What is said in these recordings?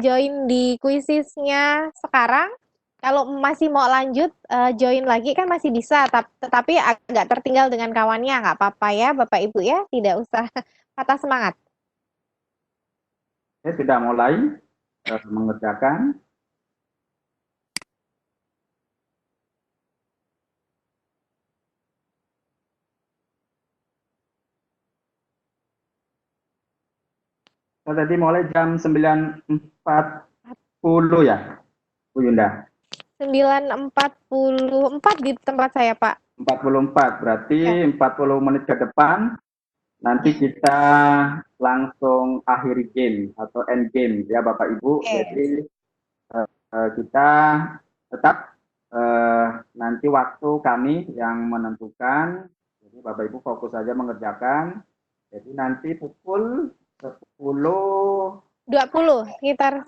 join di kuisisnya sekarang. Kalau masih mau lanjut join lagi kan masih bisa, tetapi agak tertinggal dengan kawannya, nggak apa-apa ya Bapak Ibu ya, tidak usah patah semangat. Saya sudah mulai mengerjakan. Saya tadi mulai jam 9.40 ya, Bu Yunda. 9.44 di tempat saya, Pak. 44, berarti Ya. 40 menit ke depan nanti kita langsung akhiri game atau end game ya Bapak Ibu. Oke. Jadi kita tetap nanti waktu kami yang menentukan. Jadi Bapak Ibu fokus saja mengerjakan. Jadi nanti pukul 10 20, sekitar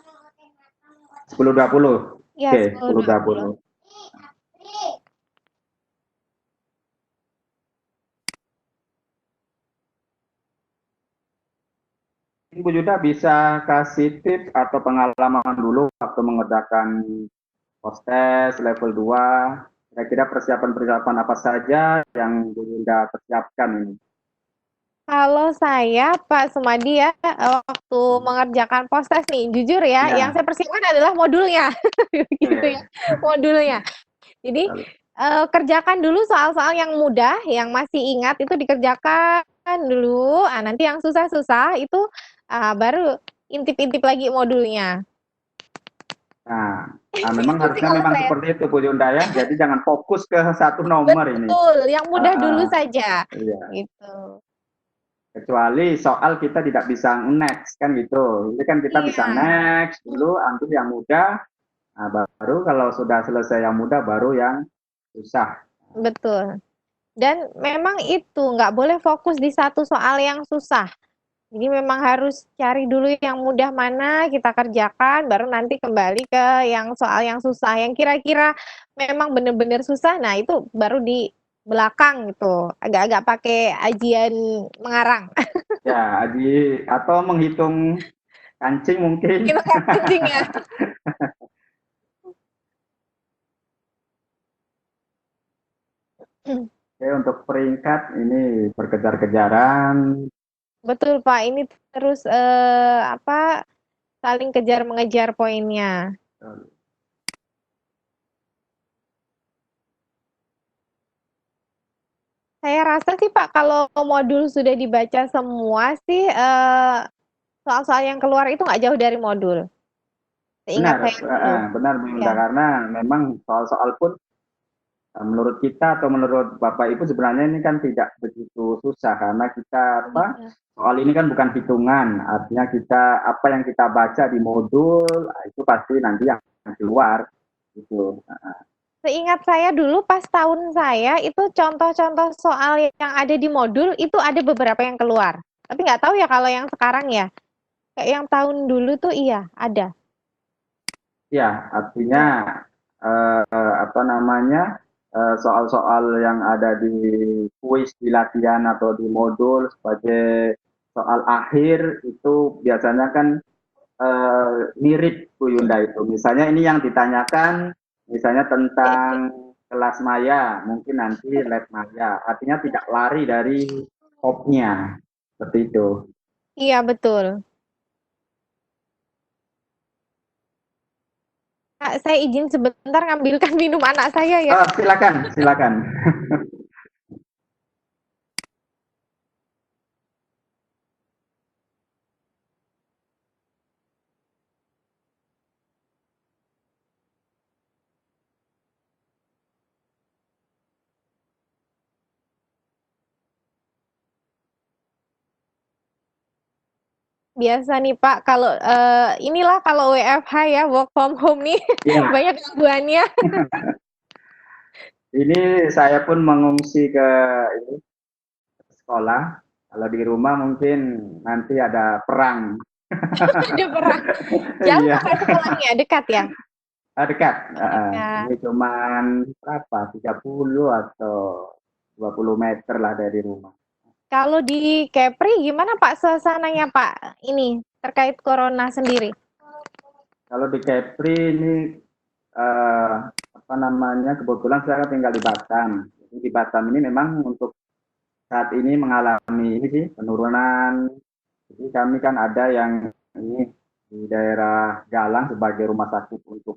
10.20. ya Oke, 10.20. 10.20. Ibu Yuda bisa kasih tips atau pengalaman dulu waktu mengerjakan post-test level 2. Kira-kira persiapan-persiapan apa saja yang Bu Yuda persiapkan ini? Kalau saya, Pak Sumadi ya, waktu mengerjakan postes nih, jujur ya, yang Ya, saya persiapkan adalah modulnya, gitu ya, oke. modulnya. Jadi kerjakan dulu soal-soal yang mudah, yang masih ingat itu dikerjakan dulu. Nanti yang susah-susah itu baru intip-intip lagi modulnya. Nah, memang Itu sih harusnya kalau memang saya. seperti itu Bu Yunda ya. Jadi jangan fokus ke satu nomor ini. Betul, yang mudah dulu Uh, saja. iya. Gitu. Kecuali soal kita tidak bisa next kan gitu. Jadi kan kita bisa Iya, next dulu, ambil yang mudah. Nah, baru kalau sudah selesai yang mudah, baru yang susah. betul. Dan memang itu nggak boleh fokus di satu soal yang susah. Jadi memang harus cari dulu yang mudah mana kita kerjakan, baru nanti kembali ke yang soal yang susah, yang kira-kira memang benar-benar susah. Nah itu baru di belakang gitu, agak-agak pakai ajian mengarang. Ya, atau menghitung kancing mungkin. Kita kencing ya. Oke, untuk peringkat ini berkejar-kejaran. Betul Pak, ini terus apa saling kejar mengejar poinnya. Saya rasa sih Pak, kalau modul sudah dibaca semua sih, soal-soal yang keluar itu nggak jauh dari modul. Seingat Benar, saya dulu. benar Bu Ya. Yunda, karena memang soal-soal pun menurut kita atau menurut Bapak Ibu sebenarnya ini kan tidak begitu susah karena kita apa Iya. soal ini kan bukan hitungan, artinya kita apa yang kita baca di modul itu pasti nanti yang keluar gitu. Seingat saya dulu pas tahun saya itu contoh-contoh soal yang ada di modul itu ada beberapa yang keluar. Tapi nggak tahu ya kalau yang sekarang ya. Kayak yang tahun dulu tuh iya ada. Ya, artinya apa namanya soal-soal yang ada di kuis di latihan atau di modul sebagai soal akhir itu biasanya kan mirip Bu Yunda itu. Misalnya ini yang ditanyakan misalnya tentang kelas maya, mungkin nanti lab maya. Artinya tidak lari dari topnya. Seperti itu. Iya betul. Kak, saya izin sebentar ngambilkan minum anak saya ya. Silakan, silakan. Biasa nih Pak, kalau inilah kalau WFH ya, work from home nih Ya, banyak gangguannya. ini saya pun mengungsi ke ini, sekolah. Kalau di rumah mungkin nanti ada perang. Ada perang. Jauh Iya, Kakak sekolahnya, dekat ya? dekat. Dekat. Ini cuman berapa? 30 atau 20 meter lah dari rumah. Kalau di Kepri gimana Pak suasananya Pak? Ini terkait corona sendiri. Kalau di Kepri ini eh, apa namanya, kebetulan saya tinggal di Batam. Jadi di Batam ini memang untuk saat ini mengalami ini sih penurunan. Jadi kami kan ada yang ini di daerah Galang sebagai rumah sakit untuk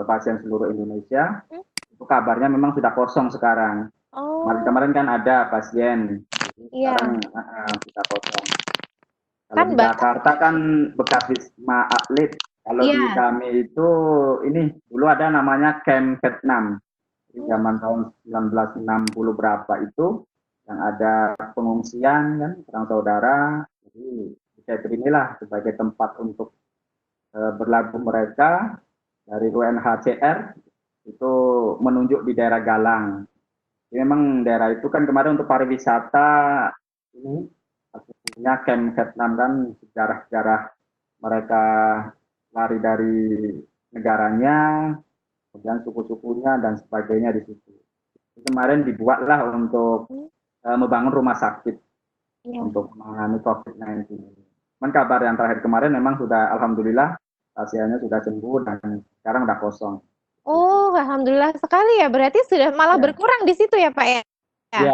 pasien seluruh Indonesia. Hmm? Itu kabarnya memang sudah kosong sekarang. Oh, Kemarin-kemarin kan ada pasien, jadi iya. sekarang sudah kosong. Kalau Kan di Batam, Jakarta kan bekas Wisma Atlet. Kalau di iya. kami itu ini dulu ada namanya Camp Vietnam. Di Hmm. zaman tahun 1960 berapa itu yang ada pengungsian kan perang saudara. Jadi saya inilah sebagai tempat untuk berlabuh mereka dari UNHCR itu menunjuk di daerah Galang. Jadi memang daerah itu kan kemarin untuk pariwisata ini artinya Camp Vietnam kan sejarah-sejarah mereka lari dari negaranya, kemudian suku-sukunya dan sebagainya di situ. Jadi kemarin dibuatlah untuk Hmm, membangun rumah sakit iya. untuk menangani COVID-19 ini. Cuman kabar yang terakhir kemarin memang sudah alhamdulillah pasiennya sudah sembuh dan sekarang sudah kosong. Oh, alhamdulillah sekali ya. Berarti sudah malah Ya, berkurang di situ ya, Pak ya? Ya, ya,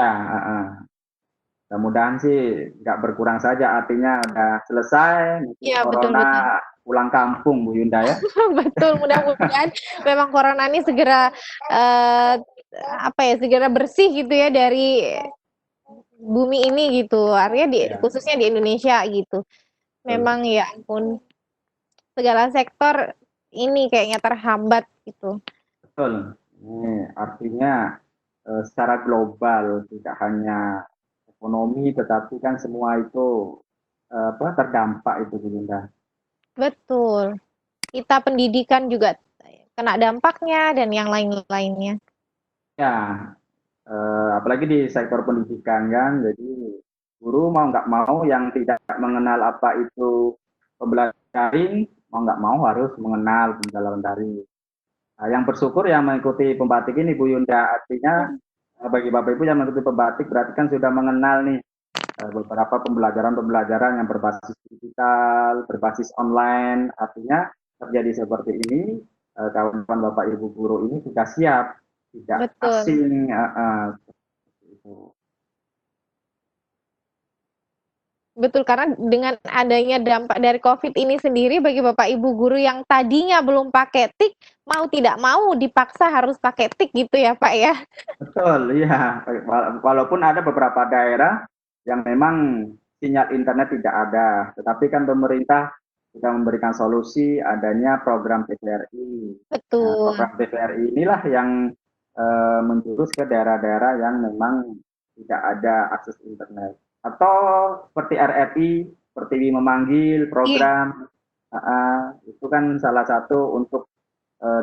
mudah-mudahan sih nggak berkurang saja, artinya udah selesai, mungkin iya betul corona betul. pulang kampung Bu Yunda ya. Betul, mudah-mudahan memang corona ini segera eh, apa ya, segera bersih gitu ya dari bumi ini gitu. Artinya Ya, khususnya di Indonesia gitu. betul. Memang ya ampun, segala sektor ini kayaknya terhambat gitu. Betul. Ini artinya secara global tidak hanya ekonomi tetapi kan semua itu apa terdampak itu Bu Yunda. Betul. Kita pendidikan juga kena dampaknya dan yang lain-lainnya. Ya, apalagi di sektor pendidikan kan, jadi guru mau nggak mau yang tidak mengenal apa itu pembelajaran daring, mau nggak mau harus mengenal pembelajaran daring. Nah, yang bersyukur yang mengikuti pembatik ini Bu Yunda, artinya bagi Bapak Ibu yang mengikuti pembatik berarti kan sudah mengenal nih beberapa pembelajaran-pembelajaran yang berbasis digital, berbasis online, artinya terjadi seperti ini, kawan-kawan Bapak Ibu guru ini sudah siap, tidak Betul. asing, itu. Betul, karena dengan adanya dampak dari COVID ini sendiri bagi Bapak Ibu guru yang tadinya belum pakai tik, mau tidak mau dipaksa harus pakai tik gitu ya Pak ya. Betul, iya. Walaupun ada beberapa daerah yang memang sinyal internet tidak ada, tetapi kan pemerintah sudah memberikan solusi adanya program TVRI. Nah, Betul, program TVRI inilah yang menjurus ke daerah-daerah yang memang tidak ada akses internet. Atau seperti RRI, seperti memanggil iya, program, itu kan salah satu untuk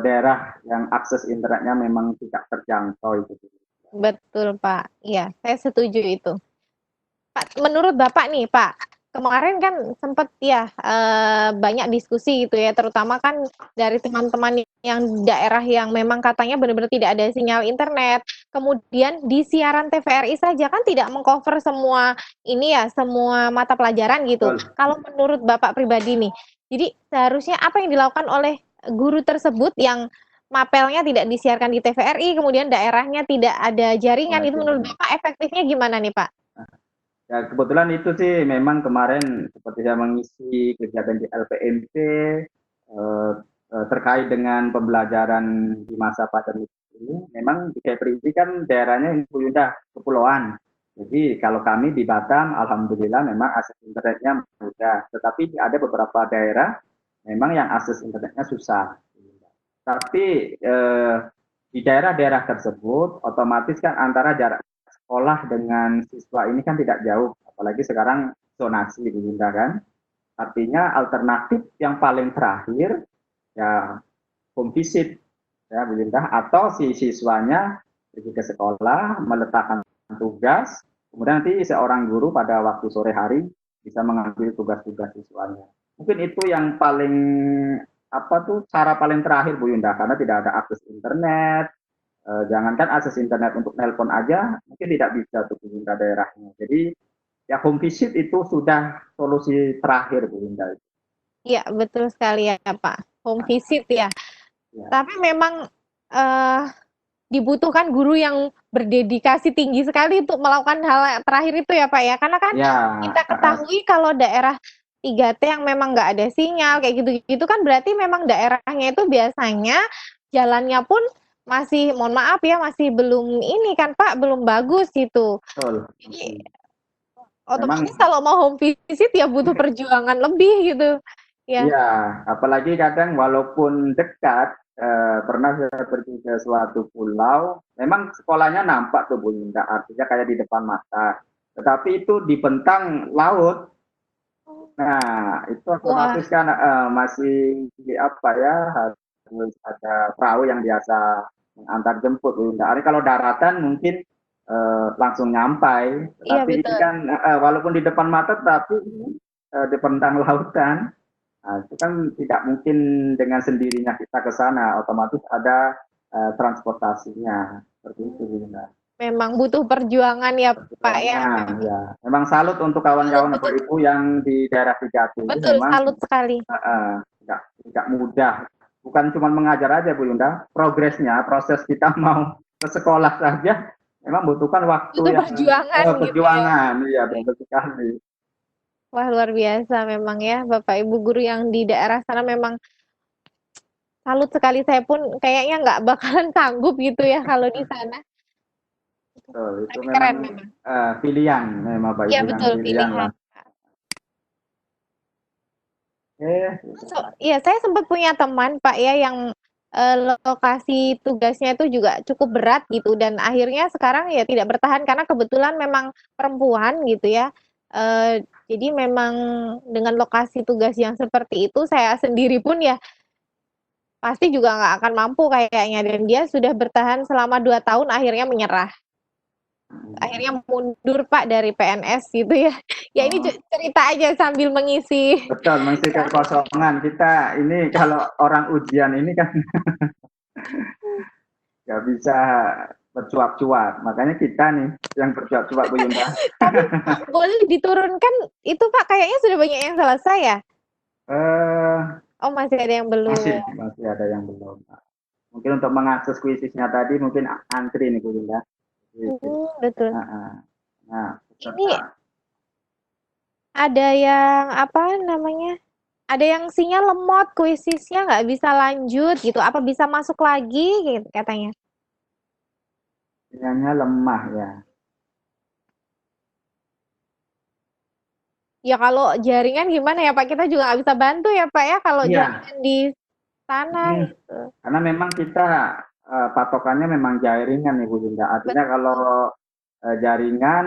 daerah yang akses internetnya memang tidak terjangkau itu. betul Pak. Iya, saya setuju itu. Pak, menurut Bapak nih, Pak, kemarin kan sempat ya banyak diskusi gitu ya, terutama kan dari teman-teman yang daerah yang memang katanya benar-benar tidak ada sinyal internet. Kemudian di siaran TVRI saja kan tidak mengcover semua ini ya, semua mata pelajaran gitu. Betul. Kalau menurut Bapak pribadi nih, jadi seharusnya apa yang dilakukan oleh guru tersebut yang mapelnya tidak disiarkan di TVRI, kemudian daerahnya tidak ada jaringan, Ya, itu menurut Bapak efektifnya gimana nih, Pak? ya, kebetulan itu sih memang kemarin seperti saya mengisi kegiatan di LPMP terkait dengan pembelajaran di masa pandemi ini. Memang di Kepri ini kan daerahnya yang sudah kepulauan. Jadi kalau kami di Batam, alhamdulillah memang akses internetnya mudah. Tetapi ada beberapa daerah memang yang akses internetnya susah. Tapi di daerah-daerah tersebut otomatis kan antara jarak sekolah dengan siswa ini kan tidak jauh, apalagi sekarang zonasi Bunda kan. Artinya alternatif yang paling terakhir ya home visit ya Bunda, atau si siswanya pergi ke sekolah meletakkan tugas, kemudian nanti seorang guru pada waktu sore hari bisa mengambil tugas-tugas siswanya. Mungkin itu yang paling apa tuh cara paling terakhir Bu Yunda, karena tidak ada akses internet. Jangankan akses internet untuk nelpon aja mungkin tidak bisa untuk Bu Yunda daerahnya. Jadi ya home visit itu sudah solusi terakhir Bu Yunda. Iya, betul sekali ya, Pak. home visit ya. Ya, Tapi memang eh, dibutuhkan guru yang berdedikasi tinggi sekali untuk melakukan hal terakhir itu ya Pak ya. Karena kan ya, kita ketahui kalau daerah 3T yang memang nggak ada sinyal kayak gitu-gitu kan berarti memang daerahnya itu biasanya jalannya pun masih, mohon maaf ya, masih belum ini kan Pak, belum bagus gitu. betul. Jadi Memang otomatis kalau mau home visit ya butuh perjuangan lebih gitu. Ya, iya, apalagi kadang walaupun dekat, pernah saya pergi ke suatu pulau, memang sekolahnya nampak tuh Bu Linda, artinya kayak di depan mata. Tetapi itu dibentang laut. Nah, itu wah, otomatis kan masih apa ya, harus ada perahu yang biasa antar jemput Bu Linda. Ini kalau daratan mungkin langsung nyampai, iya tetapi ini betul. kan walaupun di depan mata, tapi dibentang lautan. Nah, itu kan tidak mungkin dengan sendirinya kita ke sana, otomatis ada transportasinya. Seperti itu, Bunda. Memang butuh perjuangan ya Pak ya. Perjuangan, Memang ya. Memang salut untuk salut kawan-kawan betul. ibu-ibu yang di daerah 3T ini Betul, memang salut sekali. tidak mudah. Bukan cuma mengajar aja, Bu Yunda. Progresnya, proses kita mau ke sekolah saja, memang membutuhkan Butuh waktu yang perjuangan gitu ya. perjuangan. Iya, betul sekali. Wah, luar biasa memang ya Bapak Ibu guru yang di daerah sana memang salut sekali. Saya pun kayaknya nggak bakalan sanggup gitu ya kalau di sana. Betul, itu Tapi memang keren memang. pilihan, memang Pak Iya Ibu yang betul pilihan pilihan. lah. Oke, Iya, saya sempat punya teman Pak ya yang lokasi tugasnya itu juga cukup berat gitu dan akhirnya sekarang ya tidak bertahan karena kebetulan memang perempuan gitu ya. Jadi memang dengan lokasi tugas yang seperti itu saya sendiri pun ya pasti juga nggak akan mampu kayaknya dan dia sudah bertahan selama 2 tahun akhirnya menyerah. Akhirnya mundur Pak dari PNS gitu ya. Ya ini oh, cerita aja sambil mengisi. betul, mengisi kekosongan kita ini kalau orang ujian ini kan nggak bisa bercuap-cuap, makanya kita nih yang bercuap-cuap Bu Yunda. Tapi boleh diturunkan itu Pak kayaknya sudah banyak yang selesai ya? eh Oh masih ada yang belum. masih ada yang belum. Mungkin untuk mengakses kuisisnya tadi mungkin antri nih Bu Yunda. Kuisis. Betul. Nah, nah, Ini peserta ada yang apa namanya? Ada yang sinyal lemot, kuisisnya nggak bisa lanjut gitu. Apa bisa masuk lagi gitu katanya. sinyalnya lemah ya. Ya kalau jaringan gimana ya Pak? Kita juga nggak bisa bantu ya Pak ya kalau Iya, jaringan di sana gitu. karena memang kita patokannya memang jaringan nih Bu Linda. Artinya kalau jaringan